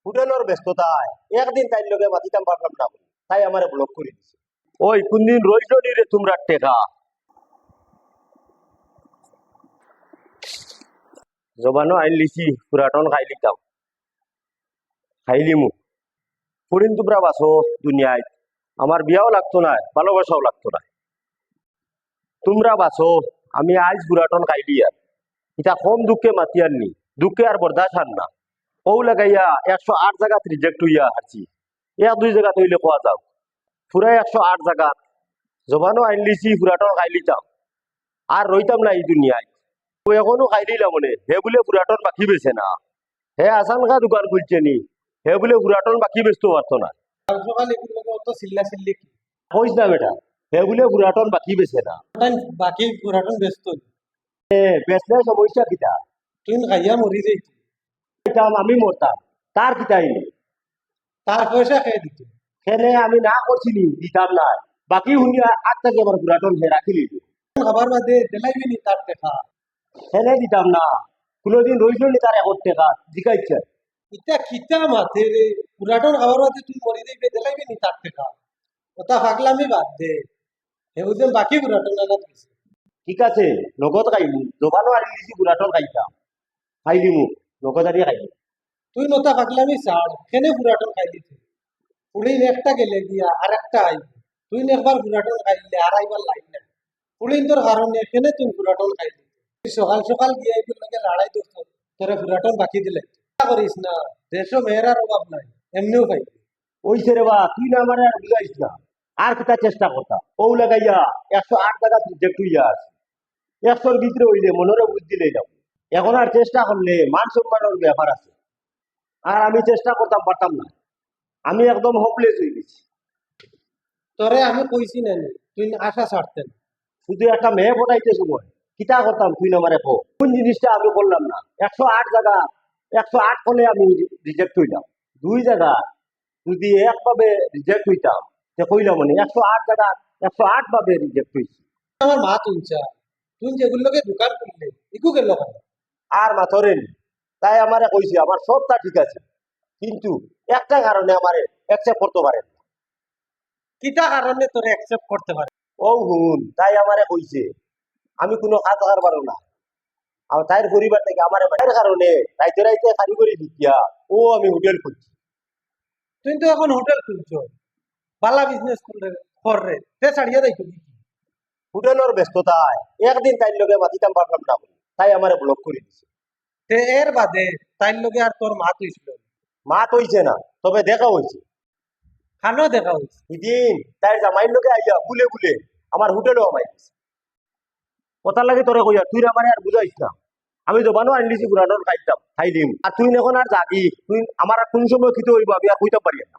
হোটেলের ব্যস্ততায় একদিন তাই লগে মাতিতাম পারলাম না বলে, তাই আমারে ব্লক করে দিছে। ওই কোনদিন রইল নি রে তোমরা টেকা জবানো আইন লিছি পুরাটন খাই লিতাম খাইলিমু ফুরিন তোমরা বাসো দুনিয়ায়। আমার বিয়াও লাগতো না, ভালোবাসাও লাগতো না। তোমরা বাসো, আমি আজ পুরাটন খাইলি আর এটা কম দুঃখে মাতিয়ার নি, দুঃখে আর বরদাস্ত আর না। ও লাগাইয়া 108 জায়গাত রিজেক্ট হইয়া হারছি। এক দুই জায়গা হইলে কোয়া যাও, পুরাই 108 জায়গা জবানো আইন লিছি পুরাটন খাই লিতাম আর রইতাম না এই দুনিয়ায়। ও এখনো খাই লিলাম মনে, হে বলে পুরাটন বাকি বেছে না। হে আসান খা দোকান খুলছে নি, হে বলে পুরাটন বাকি বেচতে পারতো না। সকাল এগুলো লোকে অত চিল্লা চিল্লি কি কইস না বেটা, হে বলে পুরাটন বাকি বেছে না। বাকি পুরাটন ব্যস্ত বেচলে সমস্যা কিতা? তুই খাইয়া মরি যাই খাইতাম আমি মরতাম, তার কিতাই নেই। তার পয়সা খেয়ে দিত সেনে আমি না করছিনি দিতাম না, বাকি শুনিয়া আজ থেকে আমার পুরাটন হে রাখিলি খাবার বাদে দেলাইবি নি তার দেখা সেনে দিতাম না। কোনোদিন রইল নি তার 1 টাকা জিকাইছে? ইটা খিতা মাথে রে পুরাটন খাবার বাদে তুই মরি যাইবে দেলাইবি নি তার দেখা ওটা পাগলামি বাদ দে হেউজন বাকি পুরাটন আনাত গেছে ঠিক আছে, নগদ খাইমু, দোকানও আনি দিছি পুরাটন খাইতাম, খাইলিমু নগদ আনিয়ে খাইলি। তুই নতা পাগলামি ছাড় কেনে পুরাটন খাই দিতে পুলিন একটা গেলে গিয়া আর একটা আইব তুই একবার পুরাটন খাইলে আর আইবার লাইন না পুলিন তোর কারণে কেনে তুই পুরাটন খাই দিতে তুই সকাল সকাল গিয়া এগুলো লগে লড়াই করত তোরে পুরাটন বাকি দিলে চিন্তা করিস না দেশ মেয়েরার অভাব নাই এমনিও পাইবি ওইছে রে বা, তুই না আমার আর বুঝাইস না। আর কিতা চেষ্টা করতাম, ও লাগাইয়া 108 টাকা রিজেক্ট হইয়া আছে। 100-র ভিতরে হইলে মনের বুদ্ধি লই যাও। এখন আর চেষ্টা করলে মান সম্মানের ব্যাপার আছে, আর আমি চেষ্টা করতাম পারতাম না। আমি একদম হোপলেস হয়ে গেছি। তোরে আমি কইছি না নি, তুই আশা ছাড়তেন শুধু একটা মেয়ে পটাইতে সময় কিতা করতাম তুই না মারে কো, কোন জিনিসটা আমি করলাম না। 108 জায়গা, 108 ফলে আমি রিজেক্ট হইলাম। দুই জায়গা যদি একভাবে রিজেক্ট হইতাম তে কইলাম মানে 108 জায়গা 108 ভাবে রিজেক্ট হইছি। আমার মা তুলছা তুই যেগুলো লগে দোকান করলে ইকু গেল কেন আর মাথরেন তাই আমারে কইছে আমার সবটা ঠিক আছে, কিন্তু একটা কারণে আমারে অ্যাকসেপ্ট করতে পারেন না। কিতা কারণে তোরে অ্যাকসেপ্ট করতে পারে ও হুন তাই আমারে কইছে আমি কোনো কাজ পারবো না। আর তাইর পরিবার থেকে আমার বাড়ির কারণে রাইতে রাইতে কারিগরি শিখিয়া ও আমি হোটেল খুলছি। তুই তো এখন হোটেল খুলছ বালা বিজনেস করলে করে তে ছাড়িয়ে দেয় তুমি হোটেলের ব্যস্ততায় একদিন তাইর লগে মাতিতাম পারলাম না বলে, তাই আমারে ব্লক করে দিছে। তে এর বাদে তাইর লগে আর তোর মা তুইছিল মা কইছে না, তবে দেখা হয়েছে। খানো দেখা হয়েছে এদিন তাই জামাইর লগে আইয়া বুলে বুলে আমার হোটেলও আমাই দিছে। কথা লাগে তোরে কইয়া তুই আমার আর বুঝাইস না। আমি জবানও আনলিছি পুরানোর খাইতাম খাইলিম, আর তুই এখন আর যাবি, তুই আমার আর কোন সময় খিতে হইব আমি আর কইতে পারি না।